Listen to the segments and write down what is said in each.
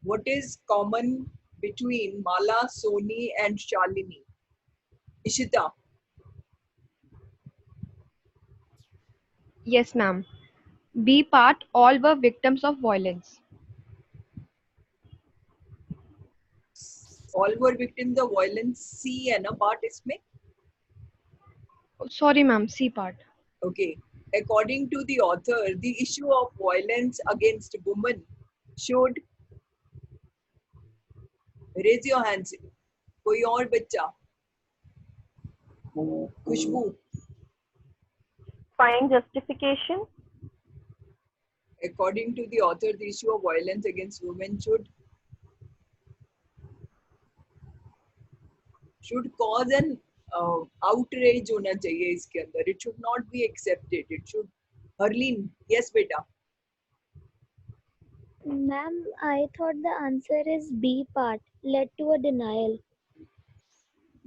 What is common between Mala, Soni, and Shalini? Ishita, Yes, ma'am. B part, all were victims of violence. all were victims of violence. C है ना part इसमें? Oh, sorry, ma'am, C part. Okay. According to the author, the issue of violence against women should raise your hands. कोई और बच्चा? खुशबू. Find justification. According to the author, the issue of violence against women should cause an outrage होना चाहिए इसके अंदर. It should not be accepted. It should. Harleen, yes बेटा. Ma'am, I thought the answer is B part, led to a denial.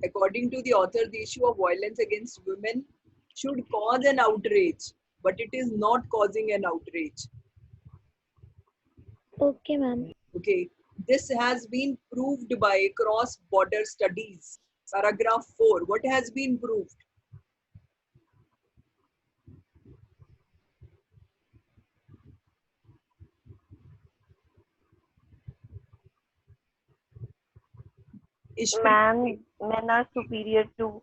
According to the author, the issue of violence against women should cause an outrage, but it is not causing an outrage. Okay, ma'am. Okay, this has been proved by cross-border studies. Paragraph 4. What has been proved? Ishpreet. Men are superior to.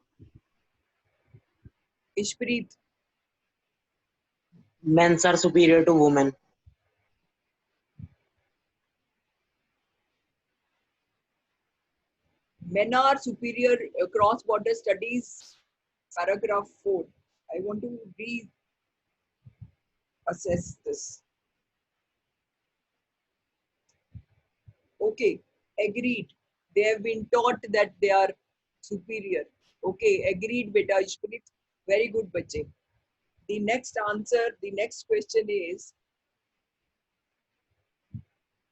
Ishpreet. Men are superior to women. Men are superior. Cross-border studies. Paragraph 4. I want to reassess this. Okay, agreed. They have been taught that they are superior. Okay, agreed, beta. Ishpreet. Very good, bache. The next answer, the next question is,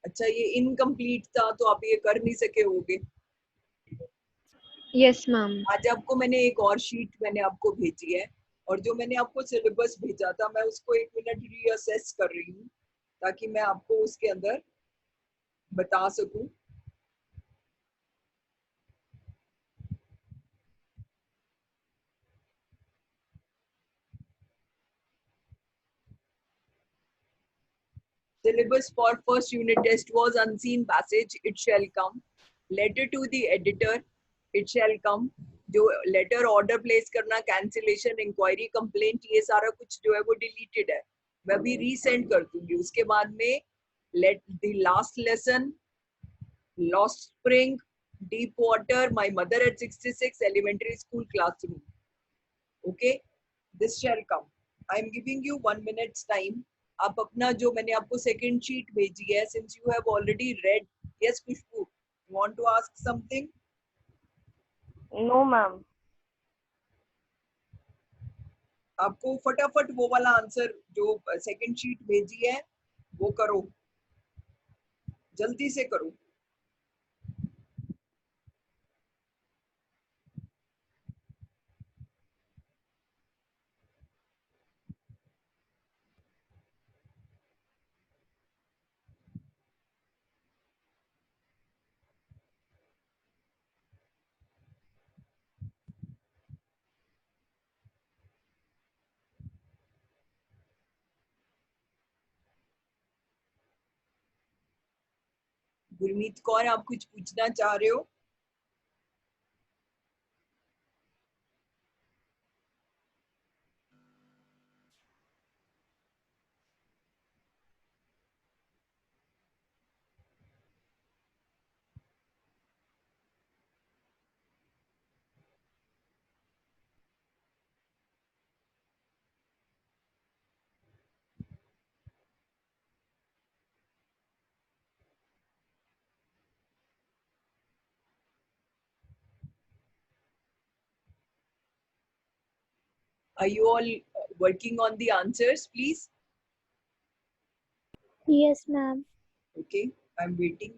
अच्छा ये incomplete था तो आप ये कर नहीं सके होगे. Yes, ma'am. आज आपको मैंने एक और शीट मैंने आपको भेजी है और जो मैंने आपको सिलेबस भेजा था मैं उसको 1 मिनट रीअसेस कर रही हूँ ताकि मैं आपको उसके अंदर बता सकूं. Syllabus for first unit test was unseen passage, it shall come. Letter to the editor, it shall come. जो लेटर ऑर्डर प्लेस करना, कैंसिलेशन, इंक्वायरी, कंप्लेंट, ये सारा कुछ जो है वो डिलीटेड है. मैं अभी रीसेंड कर दूंगी. उसके बाद में let the last lesson, lost spring, deep water, my mother at 66 elementary school classroom. Okay, this shall come. I am giving you 1 minutes time. आप अपना जो मैंने आपको सेकंड शीट भेजी है, since you have already read. Yes Khushboo, you want to ask something? No, ma'am. आपको फटाफट वो वाला आंसर जो सेकंड शीट भेजी है वो करो, जल्दी से करो. गुरमीत कौर, आप कुछ पूछना चाह रहे हो? Are you all working on the answers, please? Yes, ma'am. Okay, I'm waiting.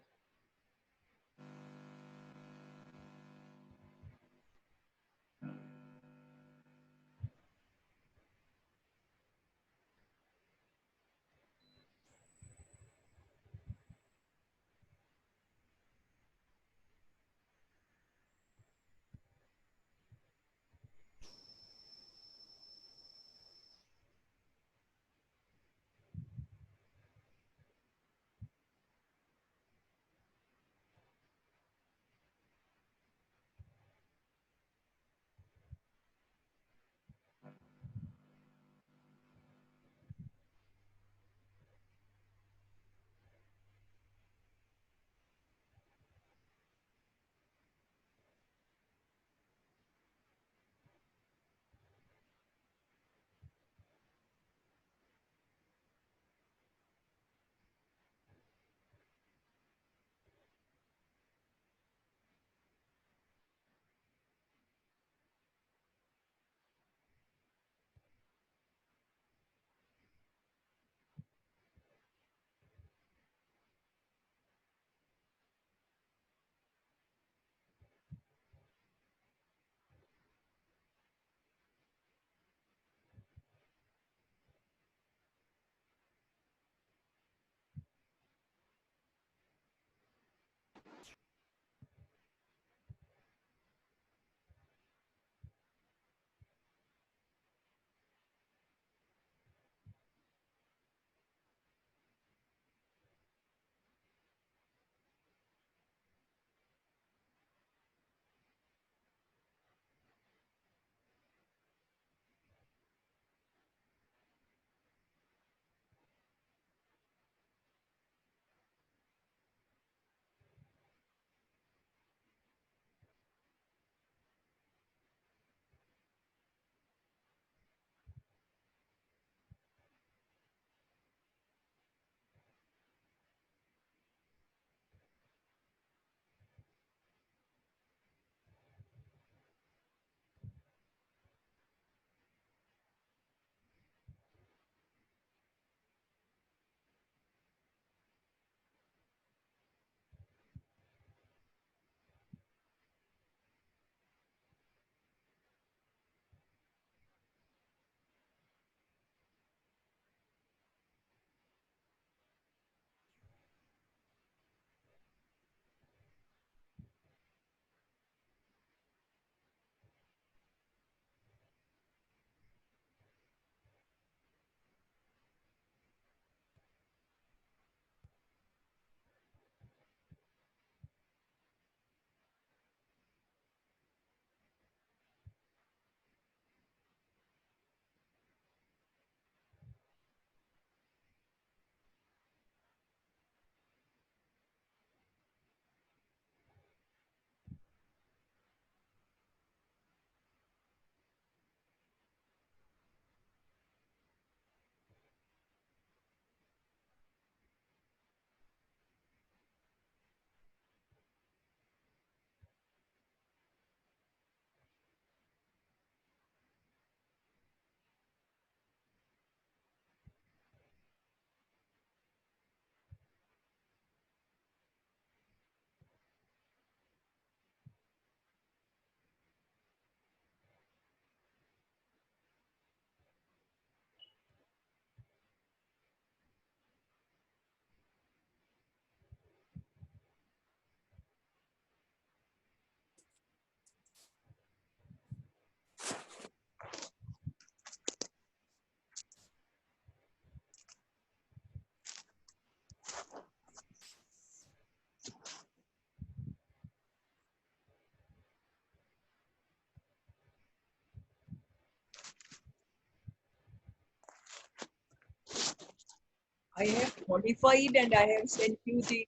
I have modified and I have sent you the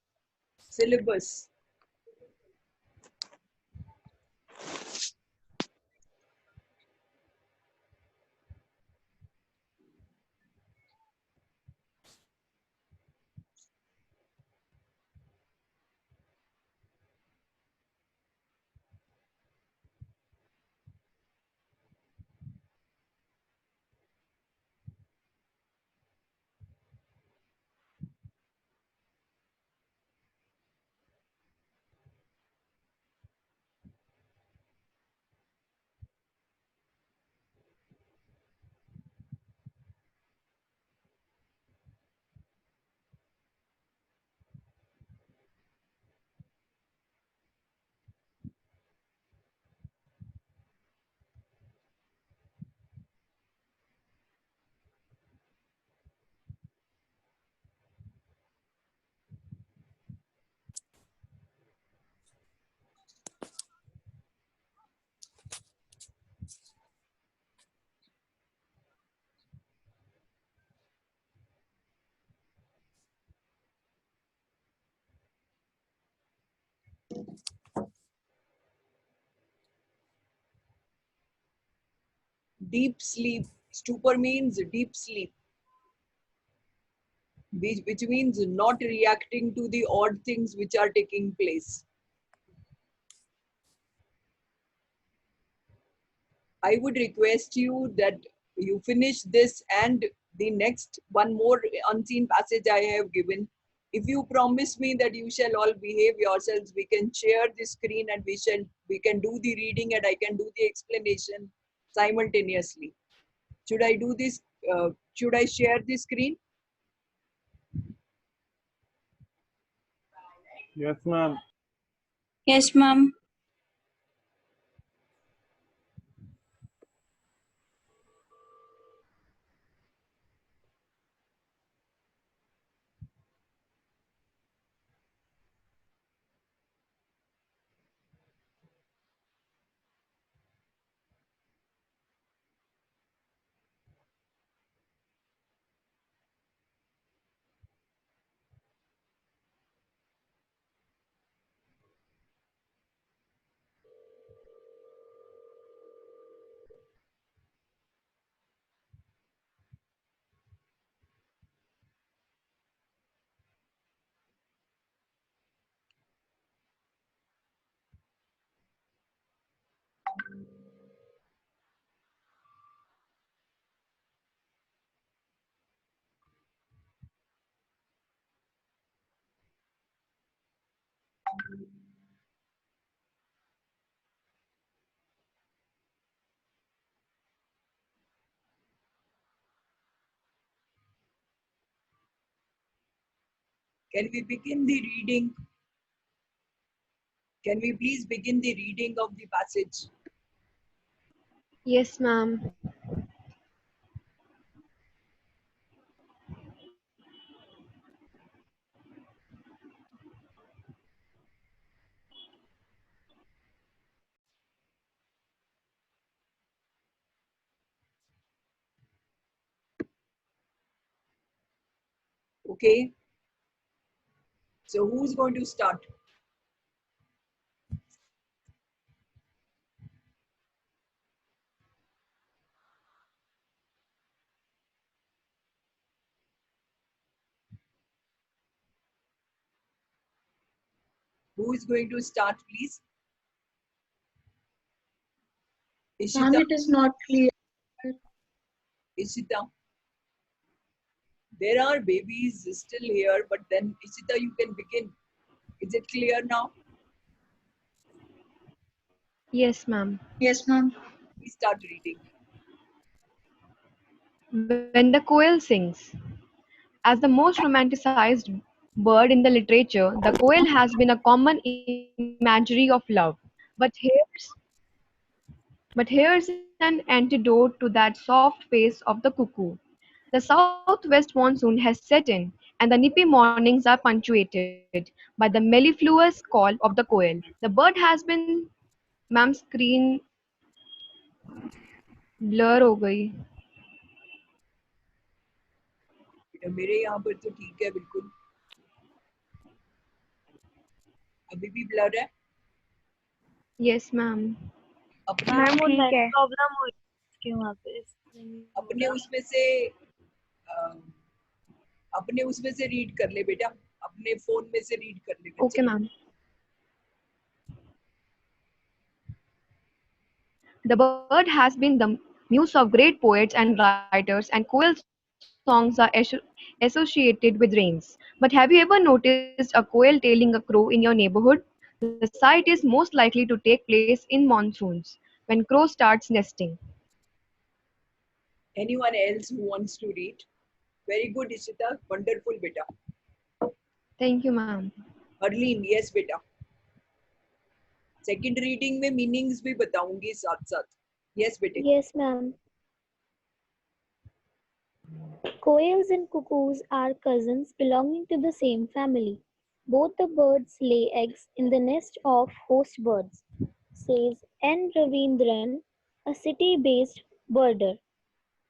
syllabus. Deep sleep. Stupor means deep sleep, which means not reacting to the odd things which are taking place. I would request you that you finish this and the next one more unseen passage I have given. If you promise me that you shall all behave yourselves, we can share the screen and we can do the reading and I can do the explanation simultaneously. Should I do this? Should I share the screen? Yes, ma'am. Yes, ma'am. Can we begin the reading? Can we please begin the reading of the passage? Yes, ma'am. Okay. So who's going to start? Who is going to start, please? Ma'am, Ishita. it is not clear. Ishita. There are babies still here, but then Ishita, you can begin. Is it clear now? Yes, ma'am. Yes, ma'am. Please start reading. When the Quail Sings. As the most romanticized bird in the literature, the quail has been a common imagery of love. But here's an antidote to that soft face of the cuckoo. The southwest monsoon has set in, and the nippy mornings are punctuated by the mellifluous call of the quail. The bird has been, ma'am, screen blur हो गई. मेरे यहाँ पर तो ठीक है बिल्कुल. अभी भी ब्लर है. Yes, ma'am. अपने मैम वो ठीक नेट है. प्रॉब्लम हो रही है वहाँ पे इसलिए नहीं हो अपने रहा। उसमें से अपने उसमें से रीड कर ले बेटा. अपने फोन में से रीड कर ले बच्चे. Okay, ma'am. The bird has been the muse of great poets and writers, and koel songs are associated with rains. But have you ever noticed a koel tailing a crow in your neighborhood? The sight is most likely to take place in monsoons, when crow starts nesting. Anyone else who wants to read? Very good, Ishita. Wonderful, beta. Thank you, ma'am. Arlene, yes, beta. Second reading में meanings भी बताऊंगी साथ साथ. Yes बेटे. Yes, ma'am. Quails and cuckoos are cousins belonging to the same family. Both the birds lay eggs in the nest of host birds, says N. Ravindran, a city-based birder.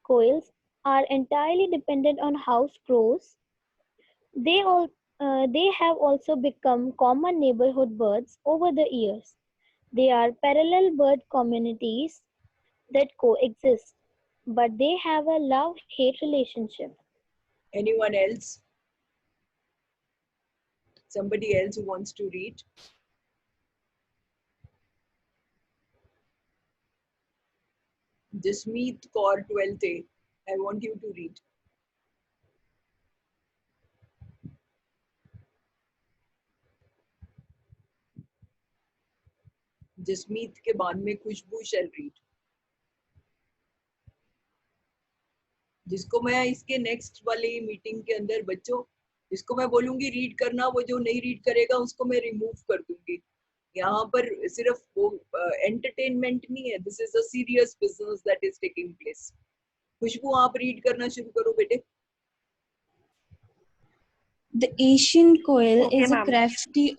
Quails are entirely dependent on house crows. They have also become common neighborhood birds over the years. They are parallel bird communities that coexist, but they have a love-hate relationship. Anyone else? Somebody else who wants to read? Jasmeet Kaur 12th A. I want you to read. Jasmeet के बाद में खुशबू शैल read. जिसको मैं इसके next वाली meeting के अंदर बच्चों जिसको मैं बोलूंगी रीड करना, वो जो नहीं रीड करेगा उसको मैं रिमूव कर दूंगी. यहाँ पर सिर्फ वो एंटरटेनमेंट नहीं है. This is a serious business that is taking place. Khushboo आप रीड करना शुरू करो बेटे. The Asian quail Okay, is a ma'am. crafty.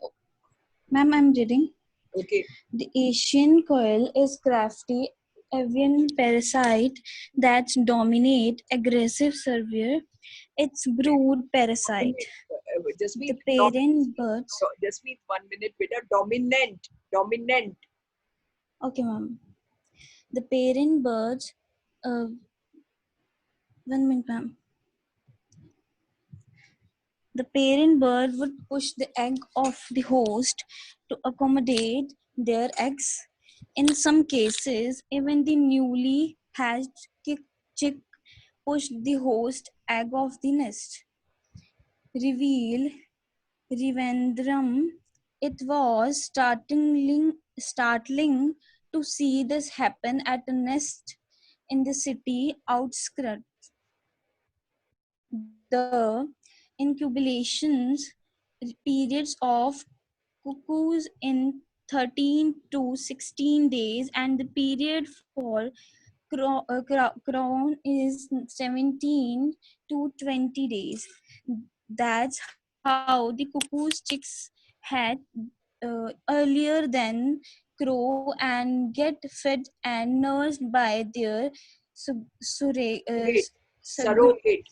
Ma'am, I'm reading. Okay. The Asian quail is crafty avian parasite that dominate aggressive survivor. Its brood parasite. The Jasmeet parent birds. Jasmeet 1 minute बेटा. Dominant. Okay, ma'am. The parent birds. 1 minute, ma'am. The parent bird would push the egg of the host to accommodate their eggs. In some cases, even the newly hatched chick pushed the host egg off the nest. Reveal Rivendram. It was startling to see this happen at a nest in the city outskirts. The incubation periods of cuckoos in 13 to 16 days, and the period for crown is 17 to 20 days. That's how the cuckoo's chicks had earlier than crow and get fed and nursed by their surrogate.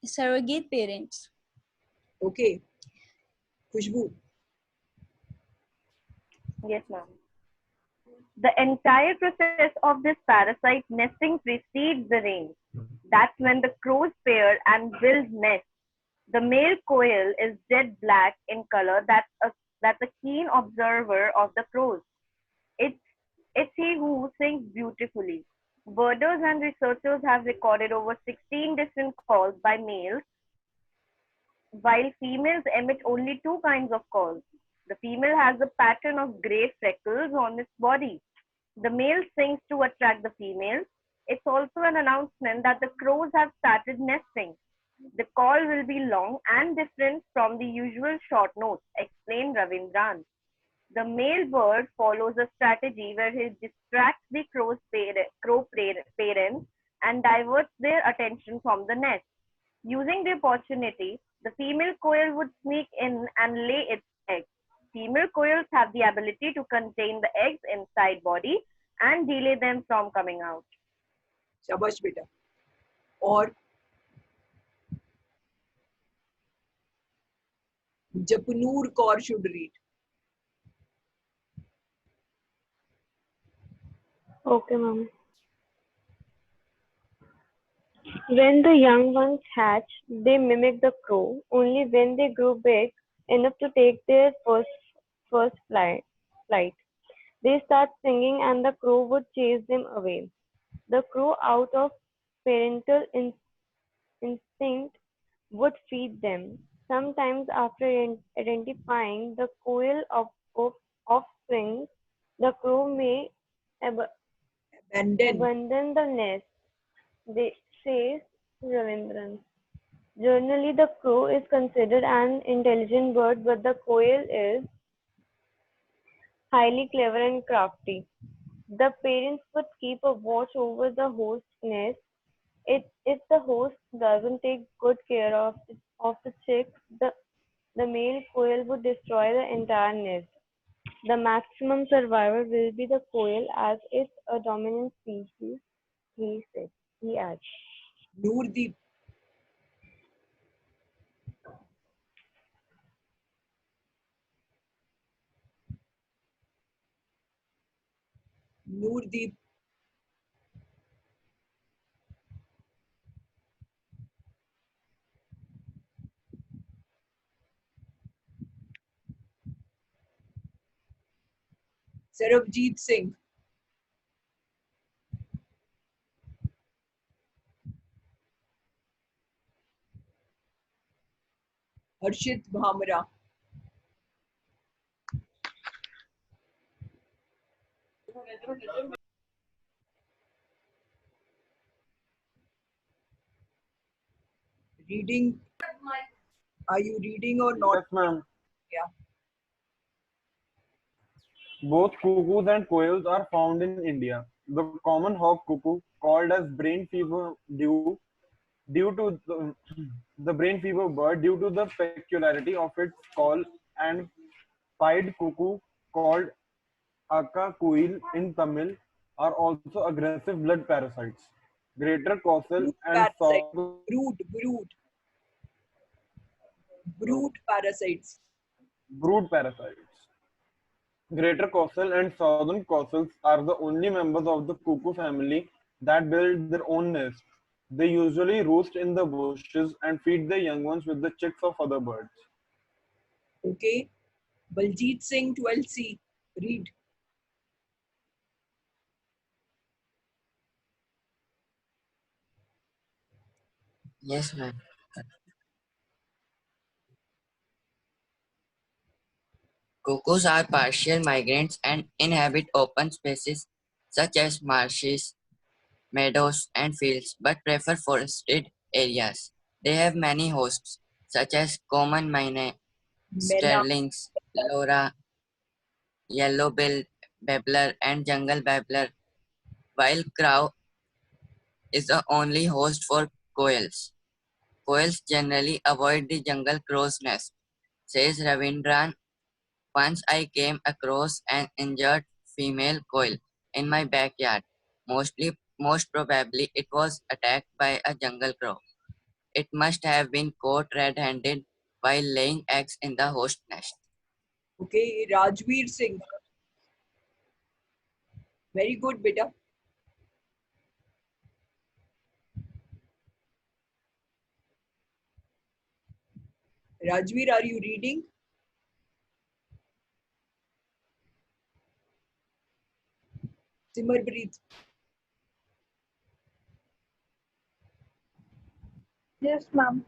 surrogate parents. Okay. Khushboo. Yes, ma'am. The entire process of this parasite nesting precedes the rain. That's when the crows pair and build nests. The male quail is jet black in color. That's a keen observer of the crows. It's, it's he who sings beautifully. Birders and researchers have recorded over 16 different calls by males, while females emit only two kinds of calls. The female has a pattern of gray freckles on its body. The male sings to attract the females. It's also an announcement that the crows have started nesting. The call will be long and different from the usual short notes, explained Ravindran. The male bird follows a strategy where he distracts the crow parents and diverts their attention from the nest. Using the opportunity, the female quail would sneak in and lay its eggs. Female quails have the ability to contain the eggs inside body and delay them from coming out. शाबाश बेटा. और Japanur Kaur should read. Okay, ma'am. When the young ones hatch, they mimic the crow. Only when they grow big enough to take their first flight, they start singing, and the crow would chase them away. The crow, out of parental instinct, would feed them. Sometimes, after identifying the coil of offspring, the crow may ab- Abandon. abandon the nest. They says Ravindran. Generally, the crow is considered an intelligent bird, but the quail is highly clever and crafty. The parents would keep a watch over the host nest. If the host doesn't take good care of the chicks, the male quail would destroy the entire nest. The maximum survivor will be the quail as it's a dominant species, he adds. Noordeep. Noordeep. Sarabjit Singh. Harshit Bhamra. Reading. Are you reading or not? Yes, ma'am. Yeah. Both cuckoos and quails are found in India. The common hawk cuckoo, called as brain fever due to the brain fever bird due to the peculiarity of its call, and pied cuckoo, called akakuil in Tamil, are also aggressive blood parasites. Greater Coastal Brood and parasite. southern Brood parasites. brood parasites. Greater Coastal and Southern Coastals are the only members of the cuckoo family that build their own nests. They usually roost in the bushes and feed their young ones with the chicks of other birds. Okay. Baljit Singh 12C. Read. Yes, ma'am. Cuckoos are partial migrants and inhabit open spaces such as marshes, meadows, and fields, but prefer forested areas. They have many hosts, such as common myna, Mena. sterlings, lora, yellow-billed babbler, and jungle babbler, while crow is the only host for quails. Quails generally avoid the jungle crow's nest, says Ravindran. Once I came across an injured female quail in my backyard. Most probably it was attacked by a jungle crow. It must have been caught red-handed while laying eggs in the host nest. Okay. Rajveer Singh. Very good, beta. Rajveer, are you reading? Simarpreet. Yes, ma'am.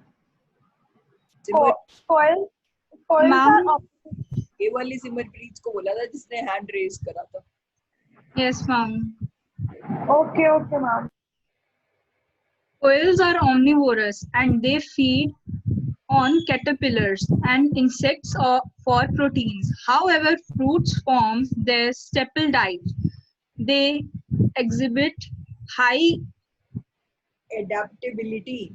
Simar Coils are Ma'am, ये वाली सिमरप्रीत को बोला था जिसने hand raise करा था. yes, ma'am. okay, ma'am. Quails are omnivorous and they feed on caterpillars and insects for proteins. However, fruits form their staple diet. They exhibit high Adaptability.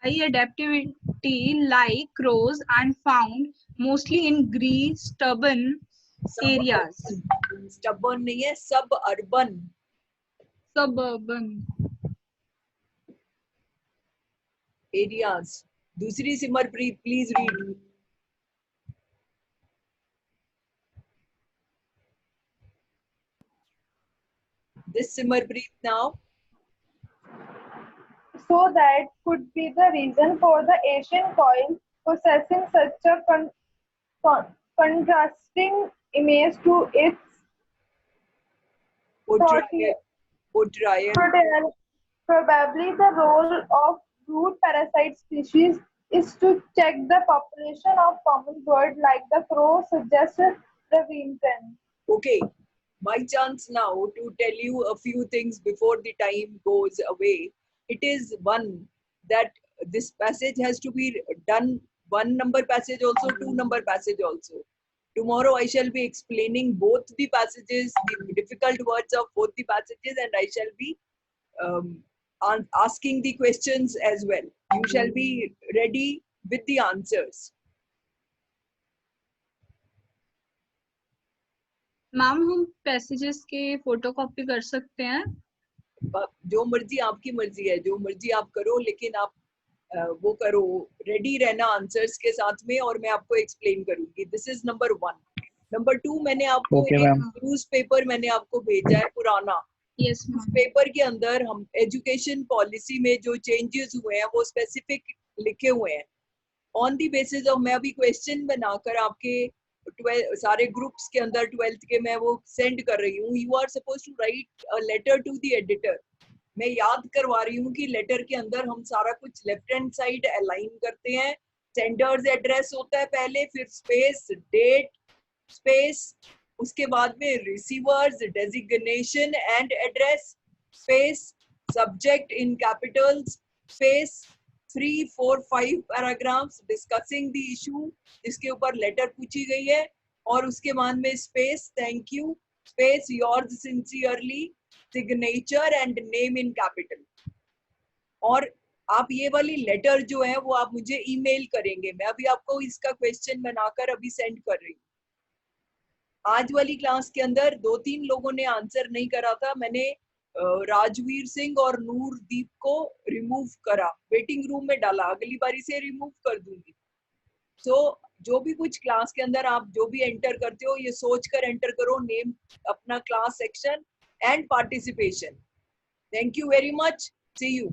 adaptivity like crows and found mostly in green stubborn areas. Stubborn नहीं है, suburban. Suburban. Areas. दूसरी Simarpreet, please read. This Simmerpreet now. So that could be the reason for the Asian coil possessing such a contrasting image to its Otrial. Probably the role of root parasite species is to check the population of common bird like the crow, suggested Raveen Pen. Okay, my chance now to tell you a few things before the time goes away. It is one that this passage has to be done 1 number passage also, 2 number passage also. Tomorrow I shall be explaining both the passages, the difficult words of both the passages, and I shall be asking the questions as well. You shall be ready with the answers. Ma'am हम passages के photocopy कर सकते हैं? जो मर्जी, आपकी मर्जी है, जो मर्जी आप करो, लेकिन आप वो करो, रेडी रहना आंसर्स के साथ में, और मैं आपको एक्सप्लेन करूंगी. This is number 1. नंबर 2, मैंने आपको एक न्यूज़पेपर मैंने आपको भेजा है पुराना. यस उस पेपर के अंदर हम एजुकेशन पॉलिसी में जो चेंजेस हुए हैं वो स्पेसिफिक लिखे हुए हैं. ऑन दी बेसिस ऑफ, मैं अभी क्वेश्चन बनाकर आपके सारे ग्रुप्स के अंदर 12th के मैं वो सेंड कर रही हूँ. You are suppose to write a letter to the editor. मैं याद करवा रही हूँ कि लेटर के अंदर हम सारा कुछ लेफ्ट हैंड साइड अलाइन करते हैं. सेंडर्स एड्रेस होता है पहले, फिर स्पेस, डेट, स्पेस, उसके बाद में receiver's designation and address, space, subject in capitals, space, 3, 4, 5 paragraphs discussing the issue जिसके ऊपर लेटर पूछी गई है, और उसके बाद में space, thank you, space, yours sincerely, signature and name in capital. और आप ये वाली लेटर जो है वो आप मुझे ईमेल करेंगे. मैं अभी आपको इसका क्वेश्चन बनाकर अभी सेंड कर रही हूँ. आज वाली क्लास के अंदर 2-3 लोगों ने आंसर नहीं करा था. मैंने राजवीर सिंह और नूरदीप को रिमूव करा, वेटिंग रूम में डाला. अगली बारी से रिमूव कर दूंगी. सो जो भी कुछ क्लास के अंदर आप जो भी एंटर करते हो, ये सोच कर एंटर करो, नेम, अपना class section and participation. Thank you very much. See you.